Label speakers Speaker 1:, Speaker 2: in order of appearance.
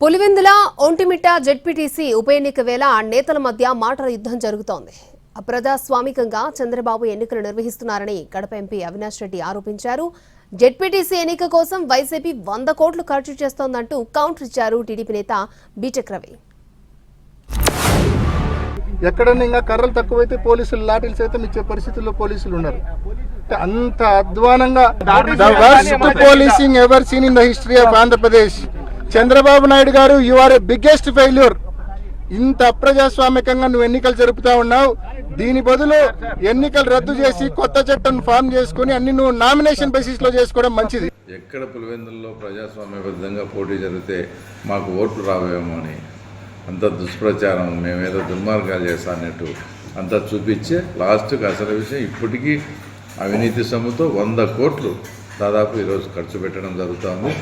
Speaker 1: Pulivendula Vontimitta ZPTC ఉప ఎన్నిక వేళ నేతల మధ్య మాటల యుద్ధం జరుగుతోంది. అప్రజాస్వామికంగా చంద్రబాబు ఎన్నికలు నిర్వహిస్తున్నారని కడప ఎంపీ అవినాష్ రెడ్డి ఆరోపించారు. జెడ్పీటీసీ ఎన్నిక కోసం వైసీపీ 100 కోట్లు ఖర్చు చేస్తోందంటూ కౌంటర్ ఇచ్చారు టీడీపీ నేత బీటెక్ రవి.
Speaker 2: ఎక్కడన్నా ఇంకా కర్రలు తక్కువైతే పోలీసులు లాఠీలు సైతం ఇచ్చే పరిస్థితుల్లో పోలీసులు ఉన్నారు. అంత అధ్వానంగా the worst policing ever seen in the history of Andhra Pradesh. Chandrababu Naidu garu, you are a biggest failure. ఇంత అప్రజాస్వామికంగా నువ్వు ఎన్నికలు జరుపుతా ఉన్నావు. దీని బదులు ఎన్నికలు రద్దు చేసి కొత్త చట్టం ఫామ్ చేసుకుని అన్ని నువ్వు నామినేషన్ బేసిస్ లో చేసుకోవడం మంచిది.
Speaker 3: ఎక్కడ పులివెందుల్లో ప్రజాస్వామ్యబద్ధంగా పోటీ జరిగితే మాకు ఓట్లు రావేమో అని అంత దుష్ప్రచారం, మేమేదో దుర్మార్గాలు చేస్తా అన్నట్టు అంతా చూపించే లాస్ట్కి అసలు విషయం ఇప్పటికీ అవినీతి సొమ్ముతో 100 కోట్లు దాదాపు ఈరోజు ఖర్చు పెట్టడం జరుగుతుంది.